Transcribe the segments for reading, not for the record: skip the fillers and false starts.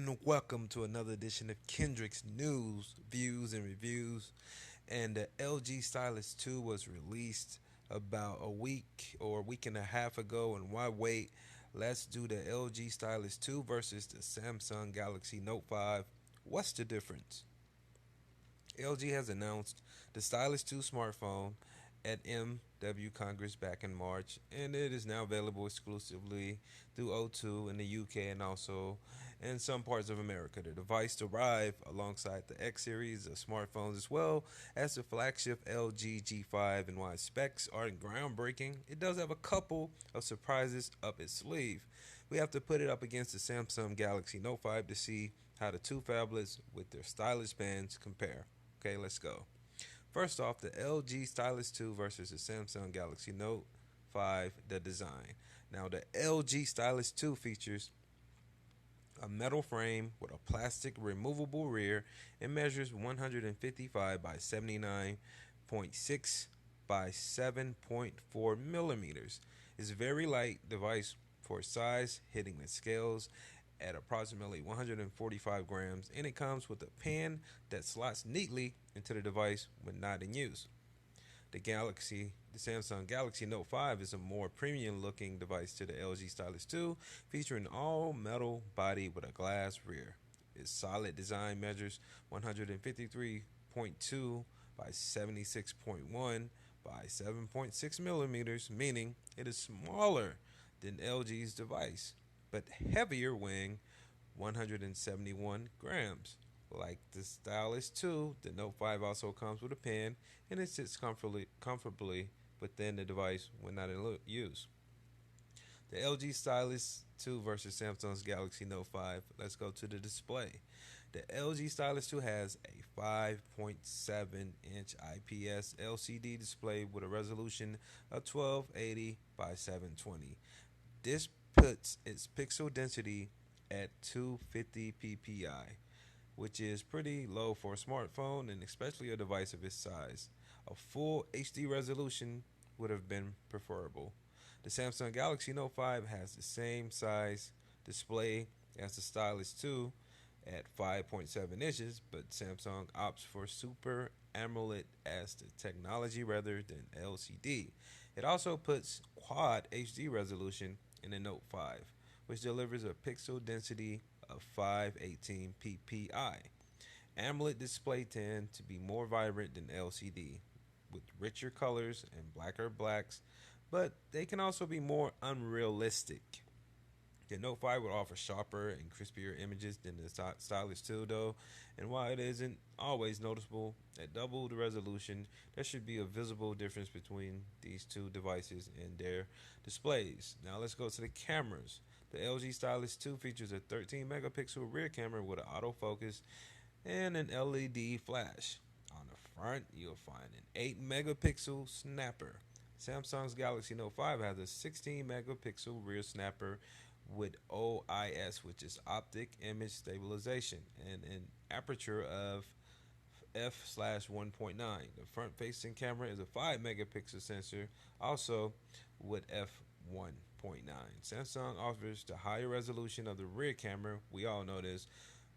and welcome to another edition of Kendrick's News, Views, and Reviews. And the LG Stylus 2 was released about a week or a week and a half ago. And why wait? Let's do the LG Stylus 2 versus the Samsung Galaxy Note 5. What's the difference? LG has announced the Stylus 2 smartphone at MW Congress back in March, and it is now available exclusively through O2 in the UK and also in some parts of America. The device arrived alongside the X series of smartphones as well as the flagship LG G5, and while its specs aren't groundbreaking, it does have a couple of surprises up its sleeve. We have to put it up against the Samsung Galaxy Note 5 to see how the two phablets with their stylish bands compare. Okay, let's go. First off, the LG Stylus 2 versus the Samsung Galaxy Note 5, the design. Now, the LG Stylus 2 features a metal frame with a plastic removable rear. It measures 155 by 79.6 by 7.4 millimeters. It's a very light device for its size, hitting the scales at approximately 145 grams, and it comes with a pin that slots neatly into the device when not in use. The Samsung Galaxy Note 5 is a more premium looking device to the LG Stylus 2, featuring all metal body with a glass rear. Its solid design measures 153.2 by 76.1 by 7.6 millimeters, meaning it is smaller than LG's device, but heavier, weighing 171 grams. Like the Stylus 2, the Note 5 also comes with a pen and it sits comfortably within the device when not in use. The LG Stylus 2 versus Samsung's Galaxy Note 5. Let's go to the display. The LG Stylus 2 has a 5.7-inch IPS LCD display with a resolution of 1280 by 720. This puts its pixel density at 250 ppi, which is pretty low for a smartphone and especially a device of its size. A full HD resolution would have been preferable. The Samsung Galaxy Note 5 has the same size display as the Stylus 2 at 5.7 inches, but Samsung opts for Super AMOLED as the technology rather than LCD. It also puts Quad HD resolution in the Note 5, which delivers a pixel density of 518 ppi. AMOLED display tend to be more vibrant than LCD, with richer colors and blacker blacks, but they can also be more unrealistic. The Note 5 would offer sharper and crispier images than the Stylus 2, though, and while it isn't always noticeable at double the resolution, there should be a visible difference between these two devices and their displays. Now let's go to the cameras. The LG Stylus 2 features a 13 megapixel rear camera with an autofocus and an LED flash. On the front, you'll find an 8 megapixel snapper. Samsung's Galaxy Note 5 has a 16 megapixel rear snapper with OIS, which is optic image stabilization, and an aperture of f/1.9. The front-facing camera is a 5 megapixel sensor, also with f1.9. Samsung offers the higher resolution of the rear camera. We all know this,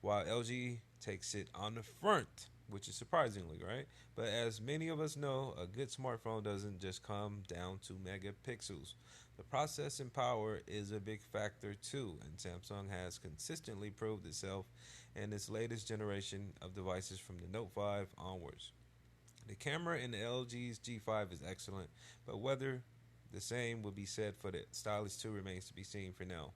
while LG takes it on the front, which is surprisingly, right? But as many of us know, a good smartphone doesn't just come down to megapixels. The processing power is a big factor too, and Samsung has consistently proved itself in its latest generation of devices from the Note 5 onwards. The camera in the LG's G5 is excellent, but whether the same will be said for the Stylus 2 remains to be seen for now.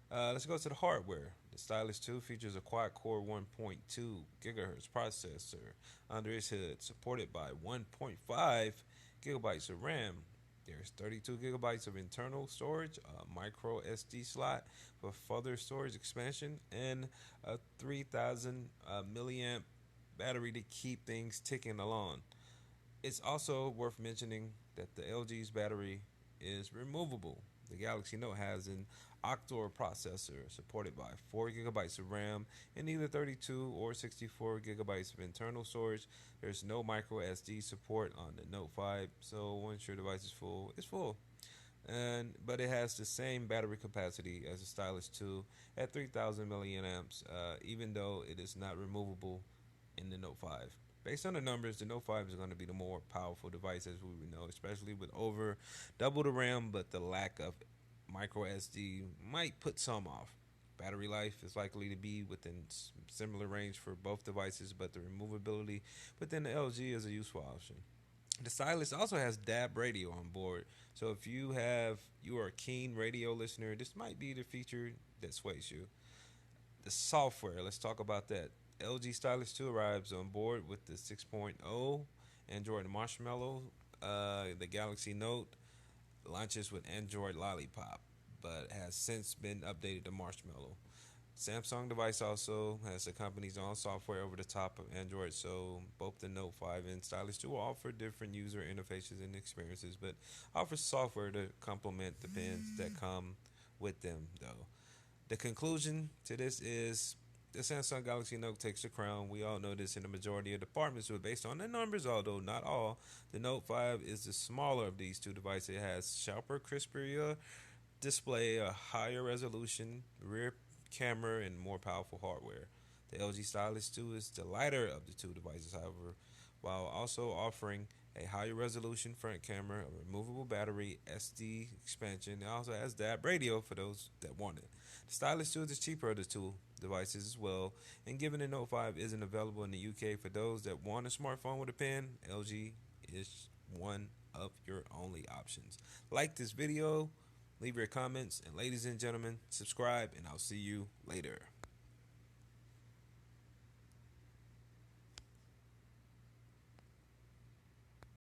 Let's go to the hardware. The Stylus 2 features a quad-core 1.2 gigahertz processor under its hood, supported by 1.5 gigabytes of RAM. There's 32 gigabytes of internal storage, a micro SD slot for further storage expansion, and a 3000 milliamp battery to keep things ticking along. It's also worth mentioning that the LG's battery is removable. The Galaxy Note has an octa processor supported by 4 gigabytes of RAM and either 32 or 64 gigabytes of internal storage. There's no micro SD support on the Note 5, so once your device is full, it's full. But it has the same battery capacity as the Stylus 2 at 3,000 milliamps, even though it is not removable in the Note 5. Based on the numbers, the Note 5 is going to be the more powerful device, as we know, especially with over double the RAM, but the lack of micro SD might put some off. Battery life is likely to be within similar range for both devices, but the removability within the LG is a useful option. The stylus also has DAB radio on board, so if you are a keen radio listener, this might be the feature that sways you. The software, let's talk about that. LG Stylus 2 arrives on board with the 6.0 Android Marshmallow. The Galaxy Note launches with Android Lollipop, but has since been updated to Marshmallow. Samsung device also has the company's own software over the top of Android, so both the Note 5 and Stylus 2 will offer different user interfaces and experiences, but offer software to complement the pens that come with them, though. The conclusion to this is the Samsung Galaxy Note takes the crown. We all know this in the majority of departments, but based on the numbers, although not all, the Note 5 is the smaller of these two devices. It has sharper, crispier display, a higher resolution, rear camera, and more powerful hardware. The LG Stylus 2 is the lighter of the two devices, however, while also offering a higher resolution front camera, a removable battery, SD expansion, and also has DAB radio for those that want it. The Stylus 2 is cheaper of the two devices as well, and given the Note 5 isn't available in the UK for those that want a smartphone with a pen, LG is one of your only options. Like this video, leave your comments, and ladies and gentlemen, subscribe, and I'll see you later.